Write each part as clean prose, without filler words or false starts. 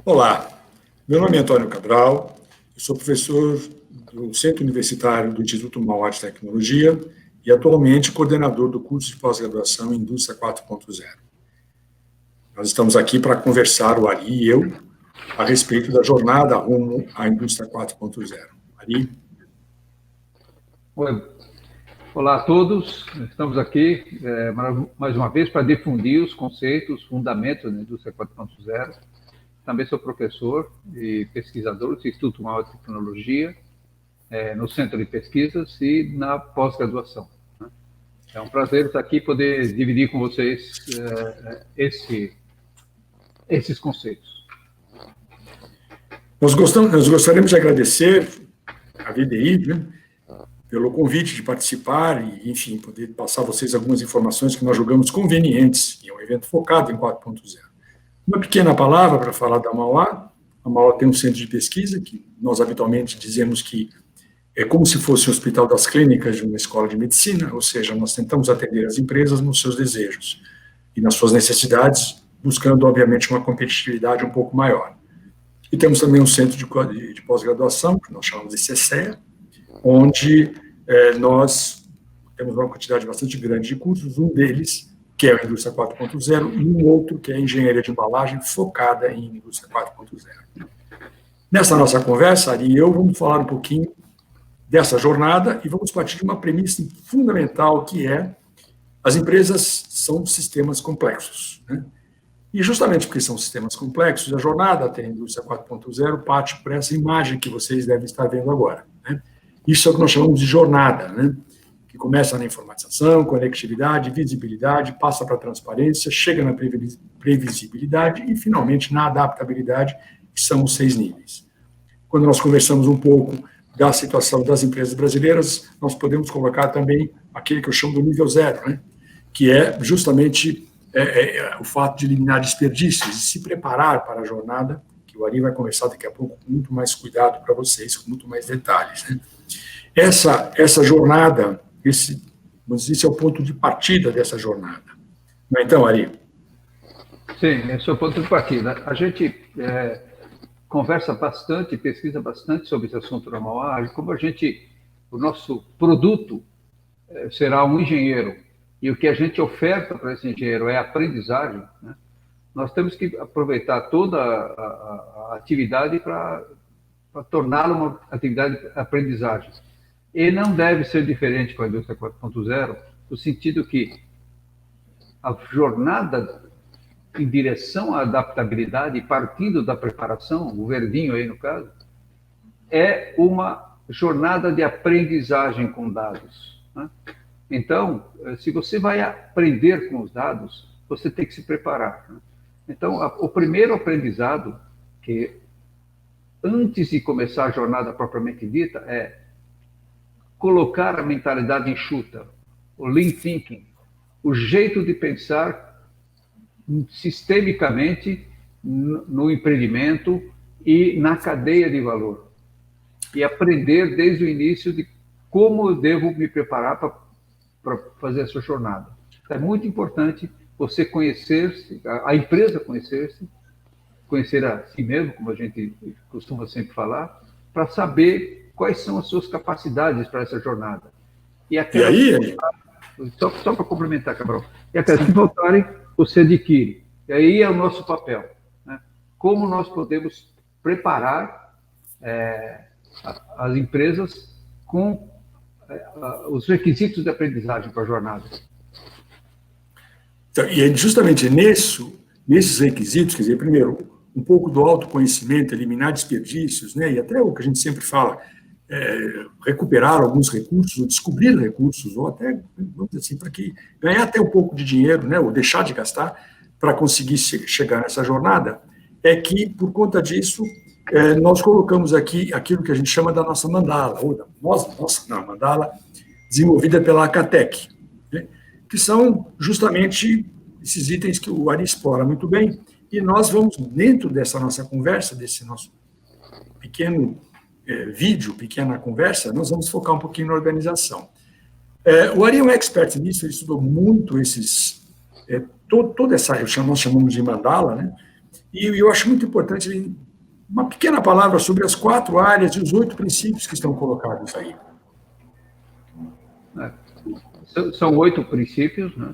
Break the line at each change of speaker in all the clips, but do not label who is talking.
Olá, meu nome é Antônio Cabral, eu sou professor do Centro Universitário do Instituto Mauá de Tecnologia e atualmente coordenador do curso de pós-graduação em Indústria 4.0. Nós estamos aqui para conversar, o Ari e eu, a respeito da jornada rumo à Indústria 4.0. Ari?
Olá a todos, estamos aqui mais uma vez para difundir os conceitos, fundamentos da Indústria 4.0. Também sou professor e pesquisador do Instituto Mauá de Tecnologia, no Centro de Pesquisas e na pós-graduação. É um prazer estar aqui poder dividir com vocês esses conceitos.
Nós gostaríamos de agradecer à VDI, né, pelo convite de participar e, enfim, poder passar a vocês algumas informações que nós julgamos convenientes em um evento focado em 4.0. Uma pequena palavra para falar da Mauá. A Mauá tem um centro de pesquisa que nós habitualmente dizemos que é como se fosse o hospital das clínicas de uma escola de medicina, ou seja, nós tentamos atender as empresas nos seus desejos e nas suas necessidades, buscando, obviamente, uma competitividade um pouco maior. E temos também um centro de pós-graduação, que nós chamamos de CCEA, onde nós temos uma quantidade bastante grande de cursos, um deles que é a Indústria 4.0, e um outro que é a Engenharia de Embalagem, focada em Indústria 4.0. Nessa nossa conversa, Ari e eu vamos falar um pouquinho dessa jornada e vamos partir de uma premissa fundamental, que é as empresas são sistemas complexos, né? E justamente porque são sistemas complexos, a jornada até a Indústria 4.0 parte por essa imagem que vocês devem estar vendo agora, né? Isso é o que nós chamamos de jornada, né? Que começa na informatização, conectividade, visibilidade, passa para a transparência, chega na previsibilidade e, finalmente, na adaptabilidade, que são os 6 níveis. Quando nós conversamos um pouco da situação das empresas brasileiras, nós podemos colocar também aquele que eu chamo do nível 0, né? Que é justamente o fato de eliminar desperdícios e se preparar para a jornada, que o Ari vai conversar daqui a pouco com muito mais cuidado para vocês, com muito mais detalhes, né? Essa jornada, esse é o ponto de partida dessa jornada. Não é então, Ari?
Sim, esse é o ponto de partida. A gente conversa bastante, pesquisa bastante sobre esse assunto na Mauá, como o nosso produto será um engenheiro, e o que a gente oferta para esse engenheiro é aprendizagem, né? Nós temos que aproveitar toda a atividade para torná-la uma atividade de aprendizagem. E não deve ser diferente com a Indústria 4.0, no sentido que a jornada em direção à adaptabilidade, partindo da preparação, o verdinho aí no caso, é uma jornada de aprendizagem com dados, né? Então, se você vai aprender com os dados, você tem que se preparar, né? Então, o primeiro aprendizado, que antes de começar a jornada propriamente dita, é colocar a mentalidade enxuta, o lean thinking, o jeito de pensar sistemicamente no empreendimento e na cadeia de valor. E aprender desde o início de como eu devo me preparar para fazer essa jornada. É muito importante você conhecer-se, a empresa conhecer a si mesmo, como a gente costuma sempre falar, para saber quais são as suas capacidades para essa jornada. E
aí?
Só para complementar, Cabral. E até que voltarem, você adquire. E aí é o nosso papel, né? Como nós podemos preparar as empresas com os requisitos de aprendizagem para a jornada.
Então, e é justamente nesses requisitos, quer dizer, primeiro, um pouco do autoconhecimento, eliminar desperdícios, né? E até o que a gente sempre fala, recuperar alguns recursos, ou descobrir recursos, ou até, vamos dizer assim, para que ganhar até um pouco de dinheiro, né? Ou deixar de gastar, para conseguir chegar nessa jornada, é que, por conta disso, nós colocamos aqui aquilo que a gente chama da nossa mandala, ou da nossa mandala, desenvolvida pela Acatec, né? Que são justamente esses itens que o Ari explora muito bem, e nós vamos, dentro dessa nossa conversa, desse nosso pequeno vídeo, pequena conversa, nós vamos focar um pouquinho na organização. O Ari é um expert nisso, ele estudou muito toda essa, nós chamamos de mandala, né? E eu acho muito importante uma pequena palavra sobre as 4 áreas e os 8 princípios que estão colocados aí.
São 8 princípios, né?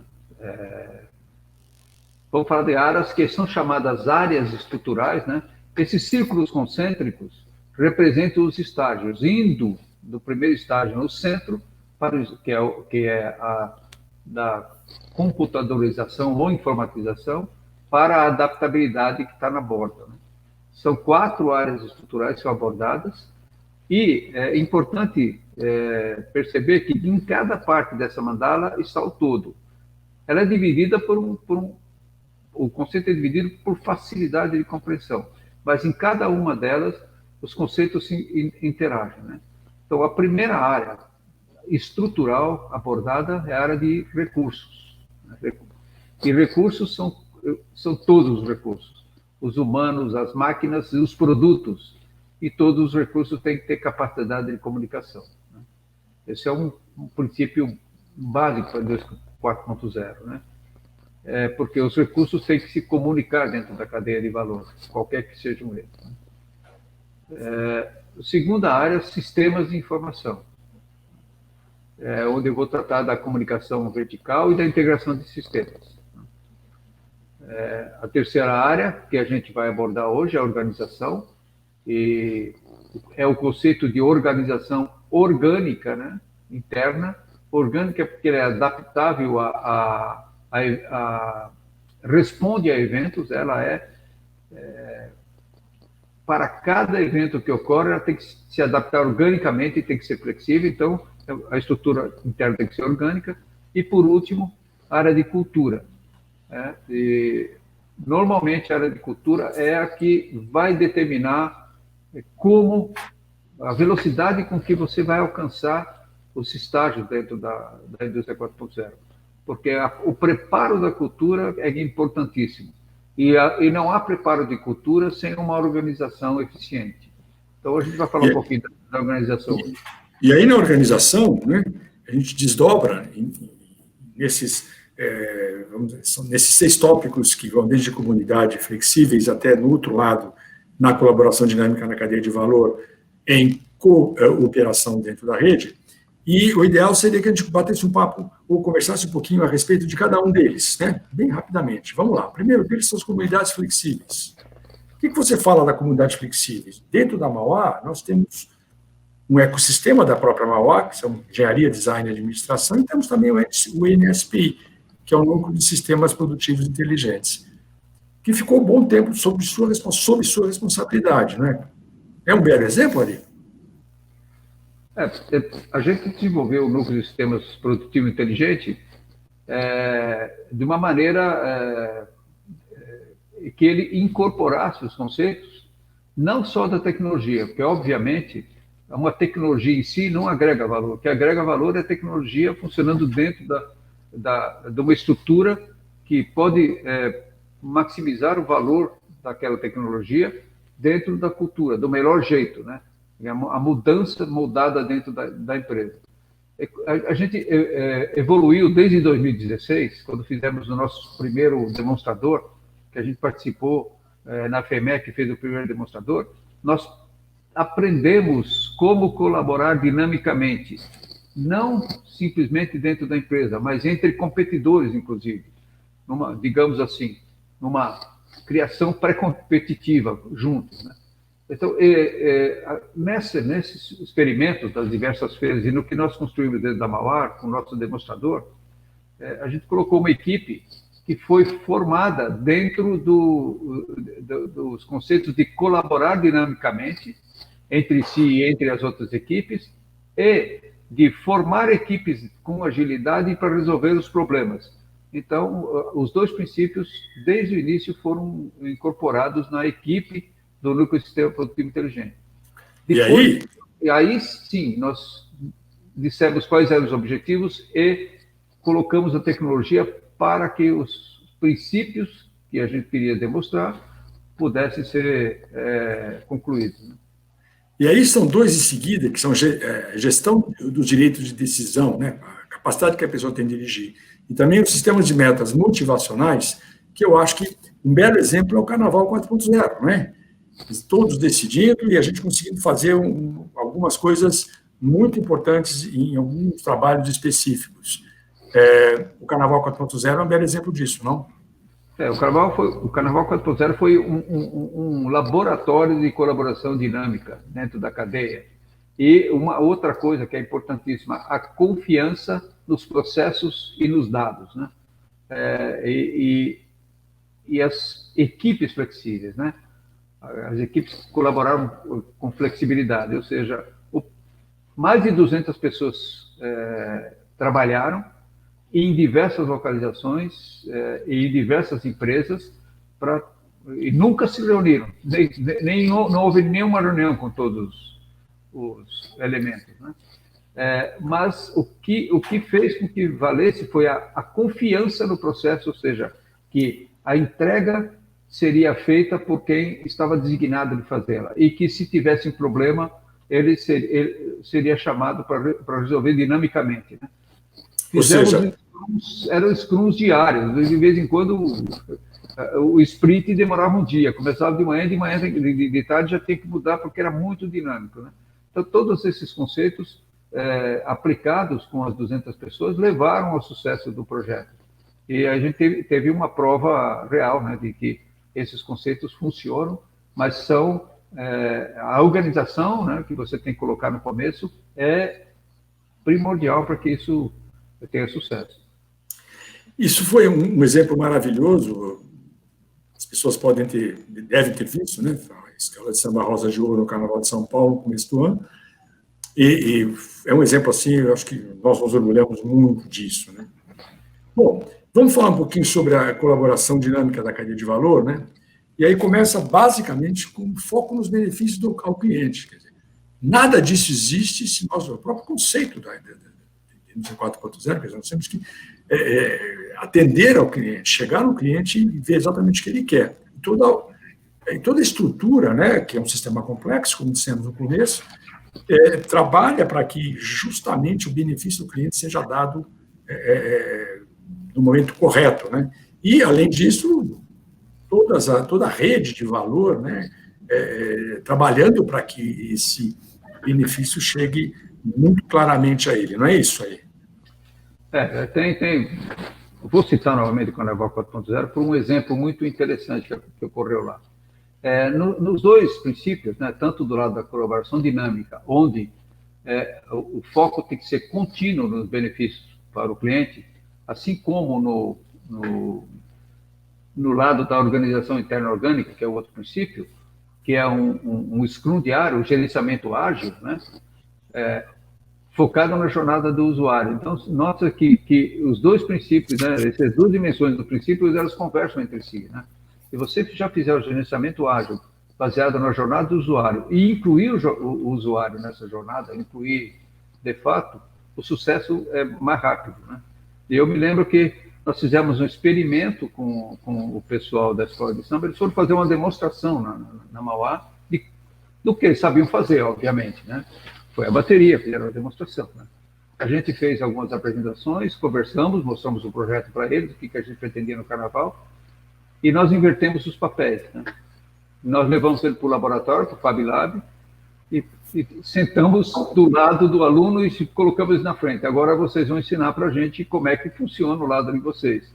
Vamos falar de áreas que são chamadas áreas estruturais, né? Esses círculos concêntricos representam os estágios, indo do primeiro estágio no centro, que é a da computadorização ou informatização, para a adaptabilidade que está na borda, né? São 4 áreas estruturais que são abordadas, e é importante perceber que em cada parte dessa mandala está o todo. Ela é dividida o conceito é dividido por facilidade de compreensão, mas em cada uma delas os conceitos se interagem, né? Então, a primeira área estrutural abordada é a área de recursos, né? E recursos são todos os recursos, os humanos, as máquinas e os produtos, e todos os recursos têm que ter capacidade de comunicação, né? Esse é um princípio básico para 4.0, né? Porque os recursos têm que se comunicar dentro da cadeia de valor, qualquer que seja um eles, né? A segunda área, sistemas de informação, onde eu vou tratar da comunicação vertical e da integração de sistemas. A terceira área, que a gente vai abordar hoje, é a organização, e é o conceito de organização orgânica, né? Interna, orgânica porque ela é adaptável responde a eventos, ela para cada evento que ocorre, ela tem que se adaptar organicamente e tem que ser flexível, então a estrutura interna tem que ser orgânica. E, por último, a área de cultura, né? E, normalmente, a área de cultura é a que vai determinar como a velocidade com que você vai alcançar os estágios dentro da indústria 4.0. Porque o preparo da cultura é importantíssimo. E não há preparo de cultura sem uma organização eficiente. Então, a gente vai falar um pouquinho da organização hoje.
E aí, na organização, né, a gente desdobra nesses 6 tópicos que vão desde comunidade flexíveis até, no outro lado, na colaboração dinâmica na cadeia de valor, em cooperação dentro da rede. E o ideal seria que a gente batesse um papo ou conversasse um pouquinho a respeito de cada um deles, né? Bem rapidamente. Vamos lá. O primeiro deles são as comunidades flexíveis. O que você fala da comunidade flexível? Dentro da Mauá, nós temos um ecossistema da própria Mauá, que são engenharia, design e administração, e temos também o NSPI, que é o Núcleo de Sistemas Produtivos Inteligentes, que ficou um bom tempo sob sua responsabilidade, né? É um belo exemplo, Ari?
A gente desenvolveu o Núcleo de Sistemas Produtivo Inteligente de uma maneira que ele incorporasse os conceitos, não só da tecnologia, porque, obviamente, uma tecnologia em si não agrega valor. O que agrega valor é a tecnologia funcionando dentro de uma estrutura que pode maximizar o valor daquela tecnologia dentro da cultura, do melhor jeito, né? A mudança moldada dentro da empresa. A gente evoluiu desde 2016, quando fizemos o nosso primeiro demonstrador, que a gente participou na FEMEC, fez o primeiro demonstrador. Nós aprendemos como colaborar dinamicamente, não simplesmente dentro da empresa, mas entre competidores, inclusive, digamos assim, numa criação pré-competitiva juntos, né? Então, nesses experimentos das diversas feiras e no que nós construímos dentro da Mauá, com o nosso demonstrador, a gente colocou uma equipe que foi formada dentro dos conceitos de colaborar dinamicamente entre si e entre as outras equipes e de formar equipes com agilidade para resolver os problemas. Então, os 2 princípios, desde o início, foram incorporados na equipe do Núcleo de Sistema Produtivo Inteligente. Depois, e aí, sim, nós dissemos quais eram os objetivos e colocamos a tecnologia para que os princípios que a gente queria demonstrar pudessem ser concluídos, né?
E aí são 2 em seguida, que são gestão dos direitos de decisão, né? A capacidade que a pessoa tem de dirigir. E também os sistemas de metas motivacionais, que eu acho que um belo exemplo é o Carnaval 4.0, né? Todos decidindo e a gente conseguindo fazer algumas coisas muito importantes em alguns trabalhos específicos. O Carnaval 4.0 é um belo exemplo disso, não?
O Carnaval 4.0 foi um laboratório de colaboração dinâmica dentro da cadeia. E uma outra coisa que é importantíssima, a confiança nos processos e nos dados, né? E as equipes flexíveis, né? As equipes colaboraram com flexibilidade, ou seja, mais de 200 pessoas trabalharam em diversas localizações e em diversas empresas e nunca se reuniram, não houve nenhuma reunião com todos os elementos, né? Mas o que fez com que valesse foi a confiança no processo, ou seja, que a entrega seria feita por quem estava designado de fazê-la e que, se tivesse um problema, ele seria chamado para resolver dinamicamente, né? Eram scrums diários, de vez em quando o sprint demorava um dia, começava de manhã, de tarde já tinha que mudar porque era muito dinâmico, né? Então, todos esses conceitos aplicados com as 200 pessoas levaram ao sucesso do projeto. E a gente teve uma prova real, né, de que esses conceitos funcionam, mas são a organização, né, que você tem que colocar no começo é primordial para que isso tenha sucesso.
Isso foi um exemplo maravilhoso. As pessoas devem ter visto, né? A escala de samba Rosa de Ouro no Carnaval de São Paulo no começo do ano. E é um exemplo assim, eu acho que nós nos orgulhamos muito disso, né? Bom, vamos falar um pouquinho sobre a colaboração dinâmica da cadeia de valor, né? E aí começa basicamente com foco nos benefícios ao cliente. Quer dizer, nada disso existe se o próprio conceito da indústria 4.0, quer dizer, nós temos que atender ao cliente, chegar no cliente e ver exatamente o que ele quer. Toda a estrutura, né, que é um sistema complexo, como dissemos no começo, trabalha para que justamente o benefício do cliente seja dado no momento correto, né? E, além disso, toda a rede de valor, né, trabalhando para que esse benefício chegue muito claramente a ele, não é isso aí?
Vou citar novamente o Carnaval 4.0 por um exemplo muito interessante que ocorreu lá. Nos dois princípios, né, tanto do lado da colaboração dinâmica, onde o foco tem que ser contínuo nos benefícios para o cliente, assim como no lado da organização interna orgânica, que é o outro princípio, que é um Scrum diário, um gerenciamento ágil, né, focado na jornada do usuário. Então, nota que os dois princípios, né, essas duas dimensões do princípio, elas conversam entre si, né? Se você já fizer o gerenciamento ágil baseado na jornada do usuário e incluir o usuário nessa jornada, incluir, de fato, o sucesso é mais rápido, né? E eu me lembro que nós fizemos um experimento com o pessoal da escola de samba, eles foram fazer uma demonstração na Mauá do que eles sabiam fazer, obviamente, né? Foi a bateria, fizeram a demonstração, né? A gente fez algumas apresentações, conversamos, mostramos o projeto para eles, o que a gente pretendia no Carnaval, e nós invertemos os papéis, né? Nós levamos ele para o laboratório, para o Fab Lab, e sentamos do lado do aluno e colocamos ele na frente. Agora vocês vão ensinar para a gente como é que funciona o lado de vocês.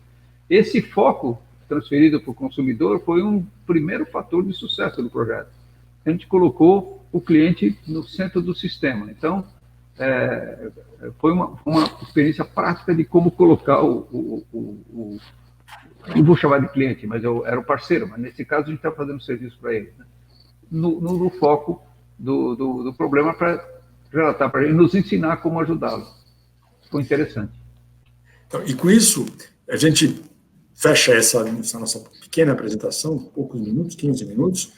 Esse foco transferido para o consumidor foi um primeiro fator de sucesso do projeto. A gente colocou o cliente no centro do sistema. Então, foi uma experiência prática de como colocar não vou chamar de cliente, mas eu era o parceiro, mas nesse caso a gente está fazendo serviço para ele, né? No foco do problema para relatar para ele, nos ensinar como ajudá-lo. Foi interessante.
Então, e com isso, a gente fecha essa nossa pequena apresentação, poucos minutos, 15 minutos,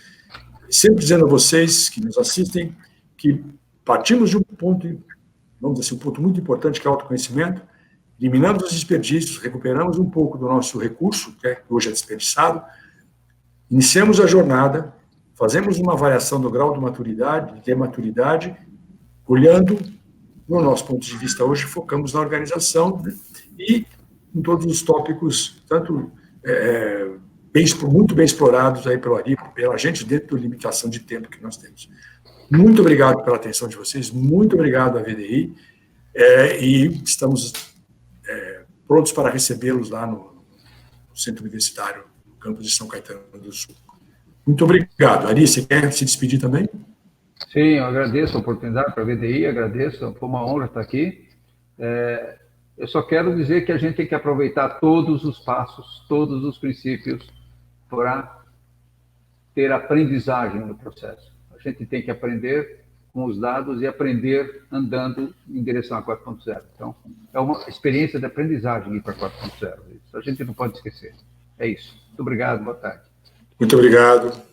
sempre dizendo a vocês que nos assistem que partimos de um ponto, vamos dizer assim, um ponto muito importante, que é o autoconhecimento, eliminamos os desperdícios, recuperamos um pouco do nosso recurso, que hoje é desperdiçado, iniciamos a jornada, fazemos uma avaliação do grau de maturidade, olhando, no nosso ponto de vista hoje, focamos na organização, né, e em todos os tópicos, tanto muito bem explorados aí pelo Ari, pela gente, dentro da limitação de tempo que nós temos. Muito obrigado pela atenção de vocês, muito obrigado à VDI, e estamos prontos para recebê-los lá no Centro Universitário, no campus de São Caetano do Sul. Muito obrigado. Ari, você quer se despedir também?
Sim, eu agradeço a oportunidade para a VDI, agradeço, foi uma honra estar aqui. Eu só quero dizer que a gente tem que aproveitar todos os passos, todos os princípios para ter aprendizagem no processo. A gente tem que aprender com os dados e aprender andando em direção a 4.0. Então, é uma experiência de aprendizagem ir para 4.0. Isso a gente não pode esquecer. É isso. Muito obrigado, boa tarde.
Muito obrigado.